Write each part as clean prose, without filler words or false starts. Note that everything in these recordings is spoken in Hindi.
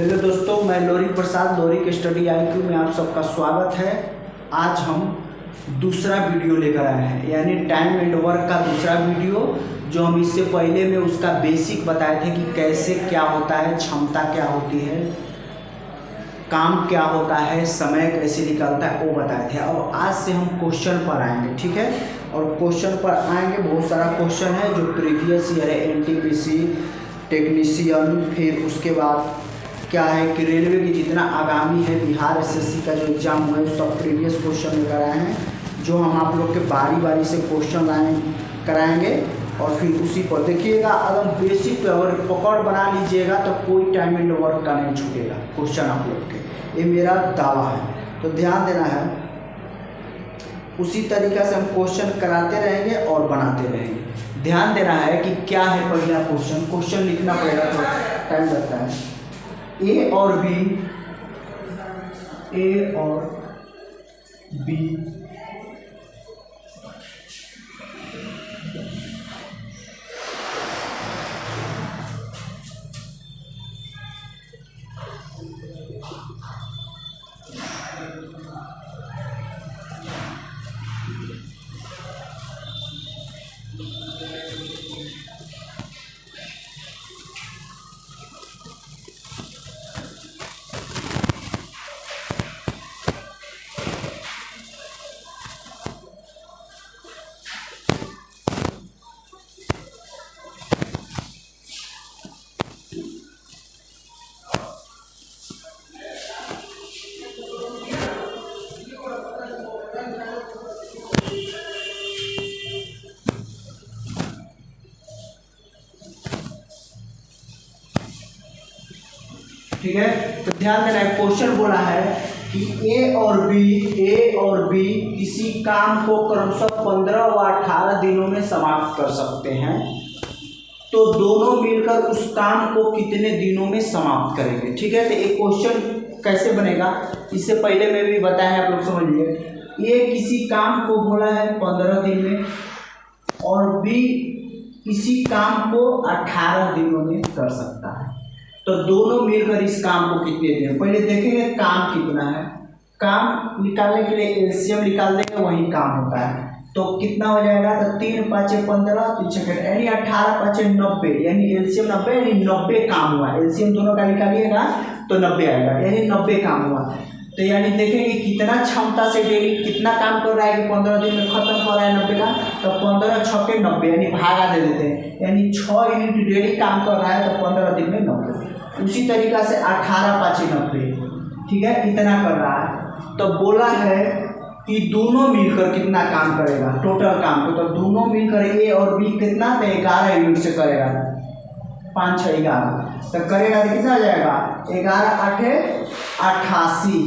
हेलो दोस्तों, मैं लोरी प्रसाद लोरी के स्टडी IQ में आप सबका स्वागत है। आज हम दूसरा वीडियो लेकर आए हैं, यानी टाइम एंड वर्क का दूसरा वीडियो। जो हम इससे पहले में उसका बेसिक बताए थे कि कैसे क्या होता है, क्षमता क्या होती है, काम क्या होता है, समय कैसे निकलता है, वो बताए थे। अब आज से हम क्वेश्चन पर आएंगे, ठीक है। और क्वेश्चन पर आएंगे, बहुत सारा क्वेश्चन है जो प्रीवियस ईयर है, NTPC टेक्नीशियन, फिर उसके बाद क्या है कि रेलवे की जितना आगामी है बिहार SSC का जो एग्ज़ाम हुआ है सब प्रीवियस क्वेश्चन लेकर आए हैं, जो हम आप लोग के बारी बारी से क्वेश्चन कराएंगे। और फिर उसी पर देखिएगा, अगर बेसिक पे अगर पकड़ बना लीजिएगा तो कोई टाइम एंड वर्क का नहीं छूटेगा क्वेश्चन आप लोग के, ये मेरा दावा है। तो ध्यान देना है, उसी तरीक़ा से हम क्वेश्चन कराते रहेंगे और बनाते रहेंगे। ध्यान देना है कि क्या है पहला क्वेश्चन लिखना पड़ेगा, तो टाइम लगता है। A और B ठीक है। तो ध्यान देना है, क्वेश्चन बोला है कि A और B किसी काम को क्रमशः 15 व 18 दिनों में समाप्त कर सकते हैं, तो दोनों मिलकर उस काम को कितने दिनों में समाप्त करेंगे। ठीक है। तो एक क्वेश्चन कैसे बनेगा, इससे पहले मैं भी बताया, आप लोग समझिए। ये किसी काम को बोला है 15 दिन में और B किसी काम को 18 दिनों में कर सकता है, तो दोनों मिलकर इस काम को कितने दिन। पहले देखेंगे काम कितना है। काम निकालने के लिए LCM निकाल देंगे, वही काम होता है। तो कितना हो जाएगा, तो 3 × 5 = 15, 3 × 6 = यानी 18 × 5 = 90, यानी LCM 90, यानी 90 काम हुआ। LCM दोनों का निकालिएगा तो 90 आएगा, यानी 90 काम हुआ। तो यानी देखेंगे कितना क्षमता से डेली कितना काम कर रहा है कि 15 दिन में खत्म कर रहा है 90 का। तो 15 × 6 = 90, यानी भागा दे देते हैं, यानी 6 यूनिट डेली काम कर रहा है, तो 15 दिन में 90। उसी तरीक़ा से 18 × 5 = 90, ठीक है, इतना कर रहा है। तो बोला है कि दोनों मिलकर कितना काम करेगा, टोटल काम को। तो दोनों मिलकर A और B कितना, तो 11 यूनिट से करेगा, 5 × 6 = 11, तो करेगा तो कितना आ जाएगा, 11 × 8 = 88,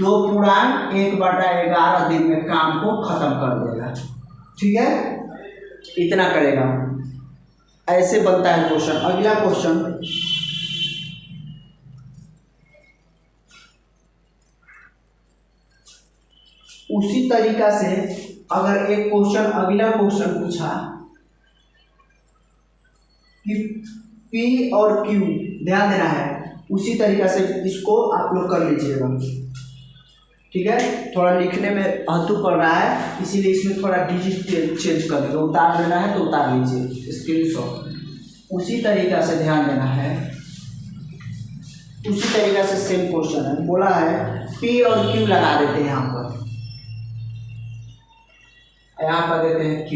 2.1/11 दिन में काम को खत्म कर देगा। ठीक है, इतना करेगा। ऐसे बनता है क्वेश्चन। अगला क्वेश्चन, उसी तरीका से अगर एक क्वेश्चन, अगला क्वेश्चन पूछा कि P और Q, ध्यान देना है, उसी तरीका से इसको आप लोग कर लीजिएगा। ठीक है, थोड़ा लिखने में अहतु पड़ रहा है, इसीलिए इसमें थोड़ा डिजिट चेंज कर देगा। उतार देना है तो उतार लीजिए स्क्रीनशॉट। उसी तरीका से ध्यान देना है, उसी तरीका से सेम क्वेश्चन है। बोला है P और Q लगा देते हैं, यहाँ पर देते हैं Q,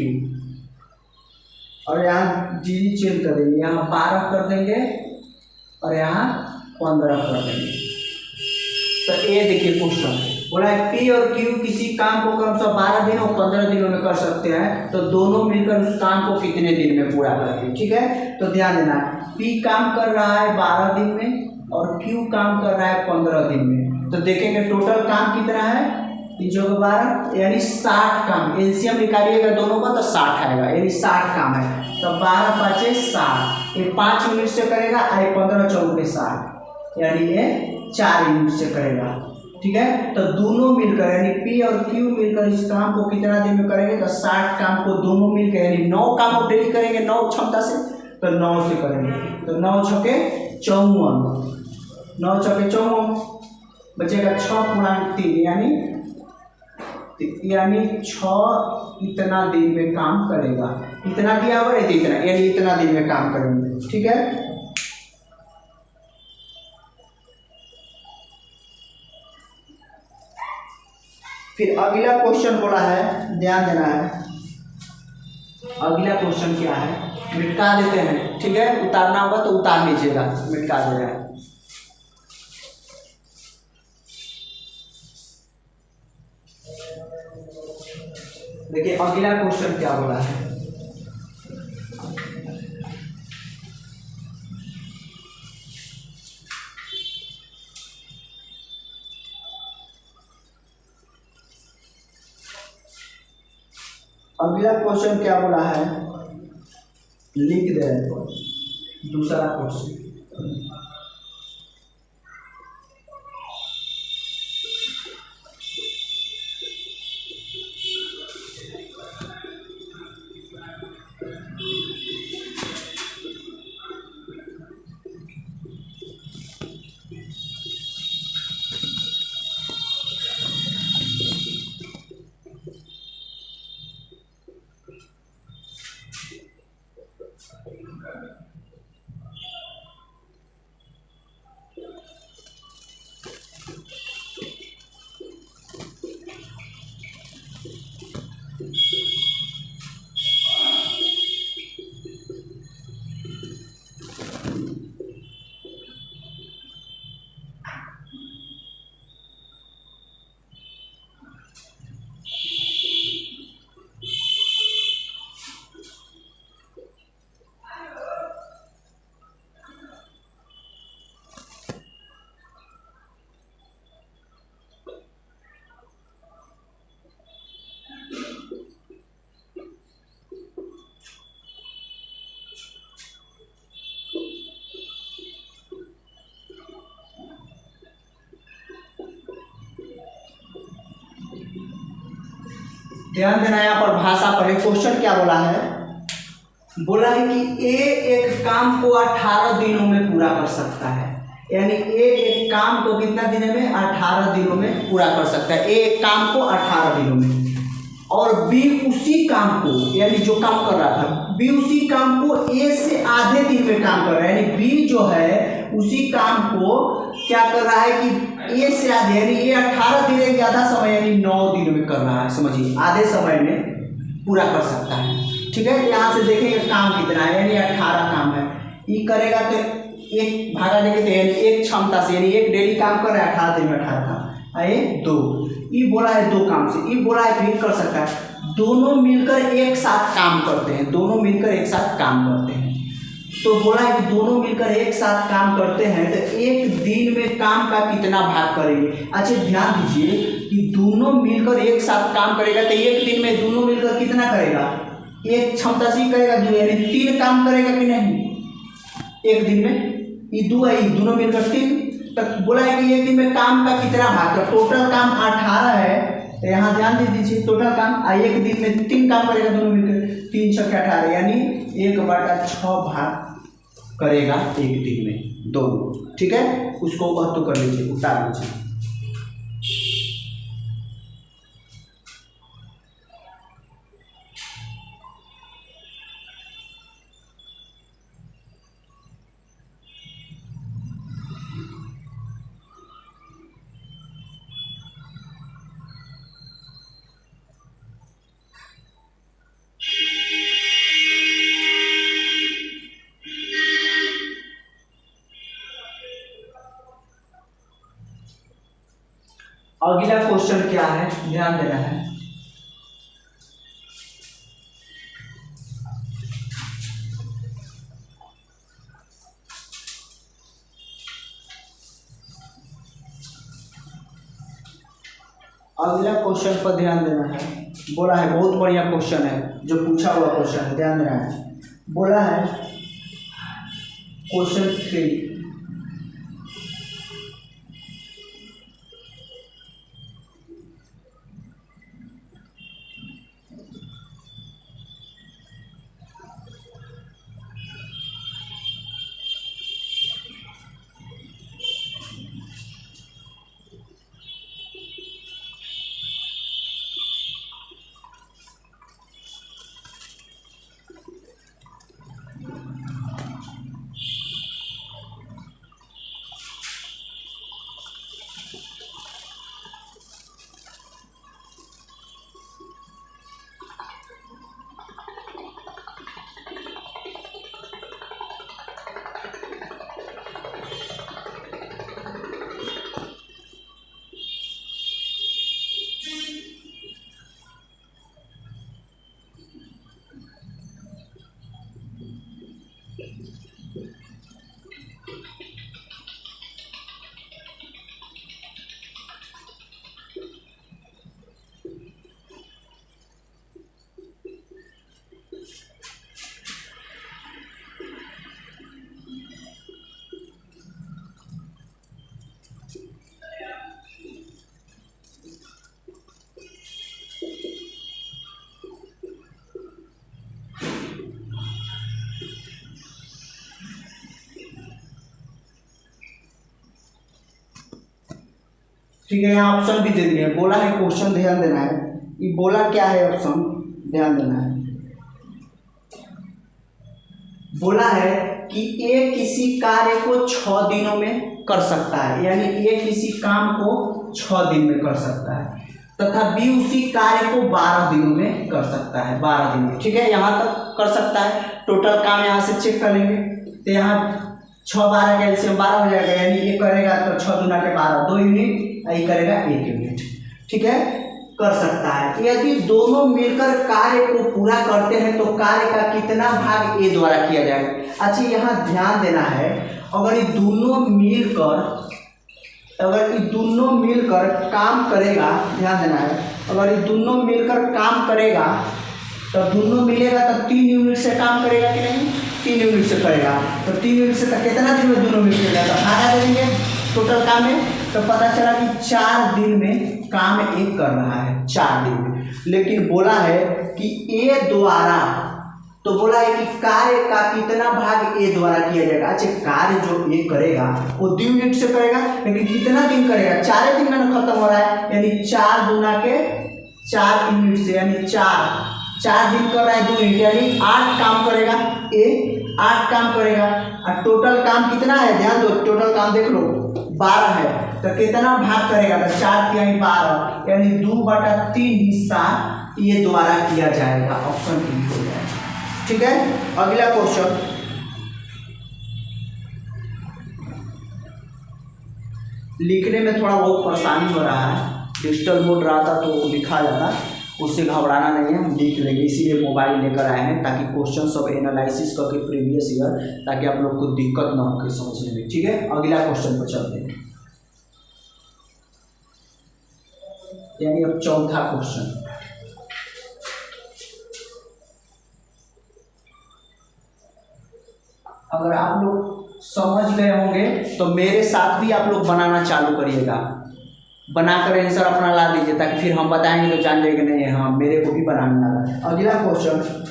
और यहाँ जी चेंज कर देंगे, यहाँ 12 कर देंगे और यहाँ 15 कर देंगे। तो ये देखिए क्वेश्चन बोला है P और Q किसी काम को क्रमशः 12 दिन और 15 दिनों में कर सकते हैं, तो दोनों मिलकर उस काम को कितने दिन में पूरा करेंगे। ठीक है, तो ध्यान देना, P काम कर रहा है 12 दिन में और Q काम कर रहा है 15 दिन में। तो देखेंगे टोटल काम कितना है, 3 × 12, यानी 60 काम। LCM निकालिएगा दोनों का तो 60 आएगा, यानी 60 काम है। तो 12 × 5 = 60, ये 5 यूनिट से करेगा, 15 × 4 = 60, यानी ये 4 यूनिट से करेगा। ठीक है, तो दोनों मिलकर यानी P और Q मिलकर इस काम को कितना दिन में करेंगे, तो 60 काम को दोनों मिलकर यानी 9 काम को डेली करेंगे 9 क्षमता से, तो 9 से करेंगे, तो 9 छके 54, 9 छके 54, बचेगा 6.3 यानी 6 इतना दिन में काम करेगा। इतना दिया हुआ है, इतना यानी इतना दिन में काम करेंगे। ठीक है, फिर अगला क्वेश्चन बोला है, ध्यान देना है। अगला क्वेश्चन क्या है, मिटा देते हैं। ठीक है, उतारना होगा तो उतार लीजिएगा, मिटा दे रहा है। देखिए अगला क्वेश्चन क्या बोला है, अगला क्वेश्चन क्या बोला है, लिख दे रहे हैं दूसरा क्वेश्चन। ध्यान देना यहाँ पर भाषा पर। क्वेश्चन क्या बोला है, बोला है कि ए एक काम को 18 दिनों में पूरा कर सकता है, यानी ए एक काम को कितना दिनों में, 18 दिनों में पूरा कर सकता है। ए एक काम को 18 दिनों में, और बी उसी काम को, यानी जो काम कर रहा था बी उसी काम को ए से आधे दिन में काम कर रहा है, यानी बी जो है उसी काम को क्या कर रहा है कि ए से आधे, यानी ये 18 दिन एक ज़्यादा समय यानी 9 दिनों में कर रहा है। समझिए आधे समय में पूरा कर सकता है। ठीक है, यहाँ से देखेंगे काम कितना है, यानी 18 काम है। ये करेगा तो एक भागा देंगे तो यानी एक क्षमता से, यानी एक डेली काम कर रहा है 18 दिन में 18 काम, ये 2। ये बोला है 2 काम से, ये बोला है फिर कर सकता है। दोनों मिलकर एक साथ काम करते हैं, दोनों मिलकर एक साथ काम करते हैं। तो बोला है कि दोनों मिलकर एक साथ काम करते हैं तो एक दिन में काम का कितना भाग करेंगे। अच्छा ध्यान दीजिए कि दोनों मिलकर एक साथ काम करेगा तो एक दिन में दोनों मिलकर कितना करेगा, एक क्षमता से करेगा, यानी 3 काम करेगा कि नहीं एक दिन में। ये 2 है, दोनों मिलकर 3 तक। बोला है कि एक दिन में काम का कितना भाग, तो टोटल काम 18 है, तो यहाँ ध्यान दे दीजिए टोटल काम एक दिन में 3 काम करेगा दोनों मिलकर, 3 छक्के 18 यानी 1/6 भाग करेगा एक दिन में दोनों। ठीक है, उसको तो कर लीजिए, उतार लीजिए। अगला क्वेश्चन क्या है, ध्यान देना है। अगला क्वेश्चन पर ध्यान देना है। बोला है बहुत बढ़िया क्वेश्चन है, जो पूछा हुआ क्वेश्चन है, ध्यान देना है। बोला है क्वेश्चन 3, ठीक है, यहाँ ऑप्शन भी दे दिए हैं। बोला है क्वेश्चन ध्यान देना है, ये बोला क्या है ऑप्शन ध्यान देना है। बोला है कि ए किसी कार्य को 6 दिनों में कर सकता है, यानी ए किसी काम को 6 दिन में कर सकता है, तथा बी उसी कार्य को 12 दिनों में कर सकता है, 12 दिन में। ठीक है, यहाँ तक कर सकता है। टोटल काम यहाँ से चेक कर लेंगे, तो यहाँ 6 12 का एलसीएम 12 हो जाएगा, यानी ये करेगा तो 6 दूना के 12, 2 यूनिट, ये करेगा 1 यूनिट। ठीक है, कर सकता है। यदि दोनों मिलकर कार्य को पूरा करते हैं तो कार्य का कितना भाग ए द्वारा किया जाएगा। अच्छा, यहाँ ध्यान देना है, अगर ये दोनों मिलकर काम करेगा, ध्यान देना है, अगर ये दोनों मिलकर काम करेगा तो दोनों मिलेगा तो 3 यूनिट से काम करेगा कि नहीं, 3 यूनिट से करेगा। तो 3 यूनिट से कितना दिन में दोनों मिल जाएगा, तो भागा देंगे टोटल काम में, तो पता चला कि 4 दिन में काम एक कर रहा है, 4 दिन में। लेकिन बोला है कि ए द्वारा, तो बोला है कि कार्य का कितना भाग ए द्वारा किया जाएगा। अच्छा, कार्य जो ए करेगा वो 2 यूनिट से करेगा, लेकिन कितना दिन करेगा, 4 दिन में खत्म हो रहा है, यानी 4 दूना के 4 यूनिट से, यानी 4 दिन कर रहा है 2 यूनिट, यानी 8 काम करेगा ए, 8 काम करेगा। और टोटल काम कितना है, ध्यान दो, टोटल काम देख लो 12 है, तो कितना भाग करेगा, तो 4 तिहाई 12, यानी 2/3 हिस्सा ये द्वारा किया जाएगा। ऑप्शन डी हो जाएगा। ठीक है, अगला क्वेश्चन, लिखने में थोड़ा बहुत परेशानी हो रहा है, डिजिटल मोड रहा था तो लिखा जाता, उससे घबराना नहीं है, हम लिख लेंगे, इसीलिए मोबाइल लेकर आए हैं ताकि क्वेश्चन सब एनालिसिस करके प्रीवियस ईयर, ताकि आप लोग को दिक्कत ना हो समझने में। ठीक है, अगला क्वेश्चन पर चलते हैं, यानी अब चौथा क्वेश्चन। अगर आप लोग समझ गए होंगे तो मेरे साथ भी आप लोग बनाना चालू करिएगा, बनाकर आंसर अपना ला दीजिए, ताकि फिर हम बताएंगे तो जान जाएंगे नहीं हाँ मेरे को भी बनाना लगा। अगला क्वेश्चन,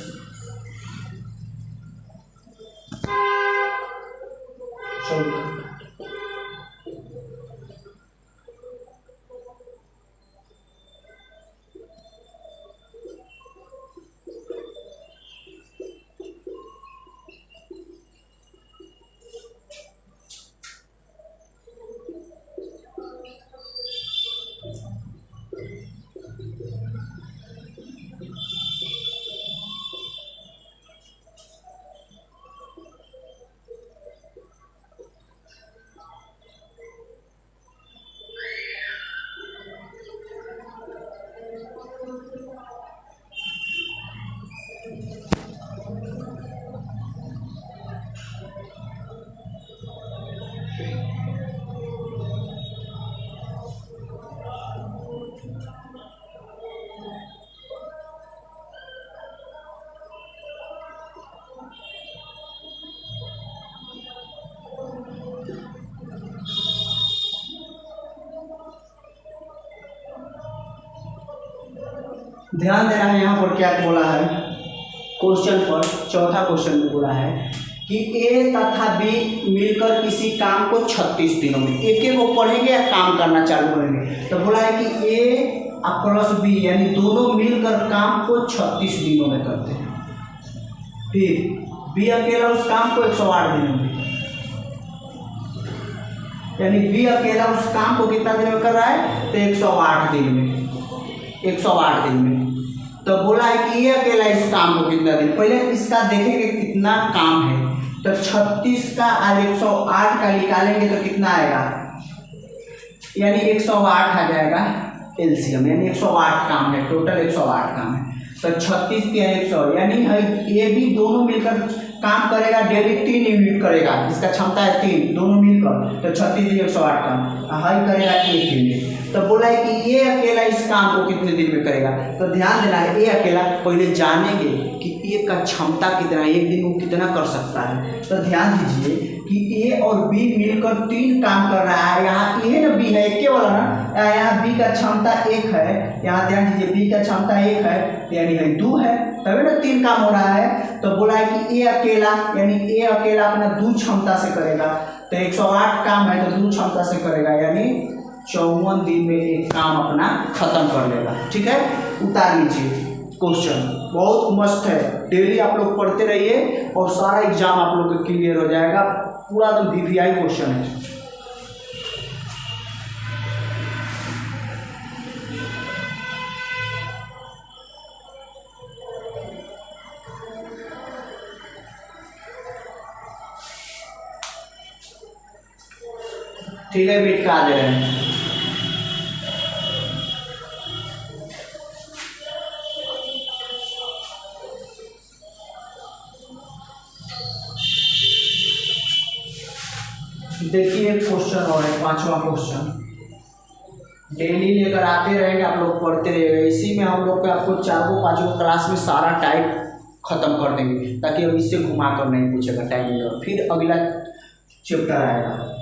ध्यान देना है, यहाँ पर क्या बोला है क्वेश्चन पर, चौथा क्वेश्चन में बोला है कि ए तथा बी मिलकर किसी काम को 36 दिनों में, एक एक को पढ़ेंगे या काम करना चालू करेंगे। तो बोला है कि ए प्लस बी यानी दोनों मिलकर काम को 36 दिनों में करते हैं, फिर बी अकेला उस काम को 108 दिनों में, यानी बी अकेला उस काम को कितना दिन में कर रहा है, तो 108 दिन में, 108 दिन में। तो बोला है कि ये अकेला इस काम को कितना दिन, पहले इसका देखेंगे कितना काम है, तो 36 का और 108 का निकालेंगे तो कितना आएगा, यानी 108 आ जाएगा एलसीएम, यानी 108 काम है, टोटल 108 काम है। तो 36 के 100, यानी ए बी दोनों मिलकर काम करेगा डेली 3 यूनिट करेगा, इसका क्षमता है 3, दोनों मिलकर तो 36 दिन 108 काम, हाई करेगा 1 यूनिट। तो बोला है कि ये अकेला इस काम को कितने दिन में करेगा। तो ध्यान देना है, ये अकेला पहले जानेंगे कि ए का क्षमता कितना है, एक दिन वो कितना कर सकता है। तो ध्यान दीजिए कि ए और बी मिलकर 3 काम कर रहा है। यहाँ ये ना बी है, एक वाला ना, यहाँ बी का क्षमता 1 है, यहाँ ध्यान दीजिए बी का क्षमता 1 है यानी 2 है, तभी ना 3 काम हो रहा है। तो बोला है कि ए अकेला यानी ए अकेला अपना 2 क्षमता से करेगा। तो 108 काम है तो 2 क्षमता से करेगा यानी 54 दिन में एक काम अपना खत्म कर लेगा। ठीक है, उतार लीजिए क्वेश्चन, बहुत मस्त है, डेली आप लोग पढ़ते रहिए और सारा एग्जाम आप लोग का क्लियर हो जाएगा, पूरा एकदम VVI क्वेश्चन है। ठीक है, बिट का दे रहे हैं। देखिए क्वेश्चन और है 5वां क्वेश्चन, डेली लेकर आते रहेंगे, आप लोग पढ़ते रहेंगे। इसी में हम लोग का आपको 4-5 क्लास में सारा टाइप खत्म कर देंगे, ताकि अब इससे घुमा कर नहीं पूछेगा टाइम, फिर अगला चैप्टर आएगा।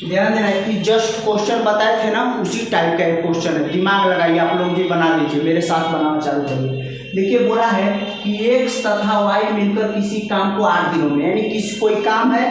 ध्यान देना है कि जस्ट क्वेश्चन बताए थे ना, उसी टाइप का एक क्वेश्चन है, दिमाग लगाइए, आप लोग भी बना लीजिए, मेरे साथ बनाना चालू करिए। देखिए बोला है कि x तथा y मिलकर किसी काम को 8 दिनों में, यानी किसी कोई काम है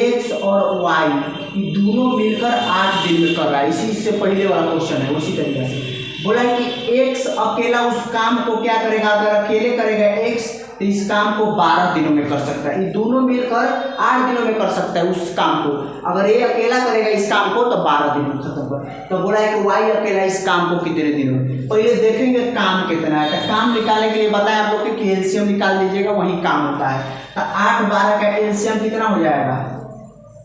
x और y ये दोनों मिलकर 8 दिन में कर रहा है, इसी से पहले वाला क्वेश्चन है उसी तरीके से। बोला है कि x अकेला उस काम को क्या करेगा, अगर अकेले करेगा x तो इस काम को 12 दिनों में कर सकता है, ये दोनों मिलकर 8 दिनों में कर सकता है उस काम को। अगर ये अकेला करेगा इस काम को तो 12 दिन में खत्म कर। तो बोला है कि y अकेला इस काम को कितने दिनों में, पहले देखेंगे काम कितना है। काम निकालने के लिए बताया आप लोग कि एलसीएम निकाल दीजिएगा, वही काम होता है। तो 8-12 का एलसीएम कितना हो जाएगा,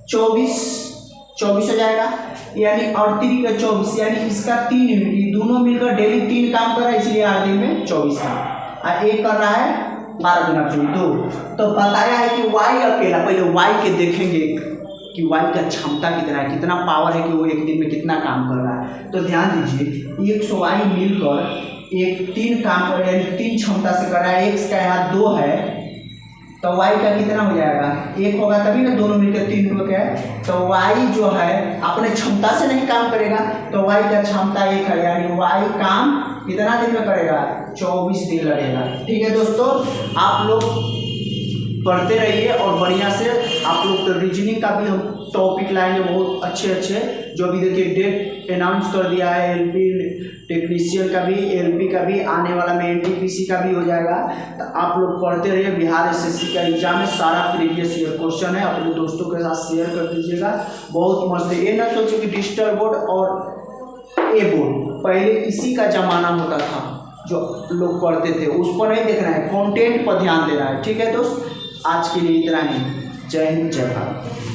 24 हो जाएगा, यानी 38 का 24 यानी इसका 3 यूनिट, दोनों मिलकर डेली 3 काम कर रहा है, इसलिए 8 दिन में 24 काम, और एक कर रहा है 12 गुना 2। तो बताया है कि y अकेला, पहले y के देखेंगे कि y का क्षमता कितना है, कितना पावर है कि वो एक दिन में कितना काम कर रहा है। तो ध्यान दीजिए x y मिलकर एक 3 काम कर यानी 3 क्षमता से कर रहा है, x का यहाँ 2 है तो y का कितना हो जाएगा, 1 होगा तभी ना, दोनों मिलकर 3 हो गया। तो y जो है अपने क्षमता से नहीं काम करेगा, तो y का क्षमता 1 है, यानी y काम कितना दिन में करेगा, 24 दिन लगेगा। ठीक है दोस्तों, आप लोग पढ़ते रहिए और बढ़िया से। आप लोग तो रीजनिंग का भी हम टॉपिक लाएंगे बहुत अच्छे जो भी देखिए डेट अनाउंस कर दिया है, एलपी टेक्नीशियन का भी, एलपी का भी, आने वाला में एनटीपीसी का भी हो जाएगा। तो आप लोग पढ़ते रहिए, बिहार एसएससी का एग्जाम है, सारा प्रीवियस ईयर क्वेश्चन है, अपने दोस्तों के साथ शेयर कर दीजिएगा, बहुत मस्त है। ये ना सोचे कि डिजिटल बोर्ड और ए बोर्ड पहले इसी का जमाना होता था, जो लोग पढ़ते थे, उस पर नहीं देखना है, कंटेंट पर ध्यान देना है। ठीक है दोस्त, आज के लिए इतना ही, जय हिंद जय भारत।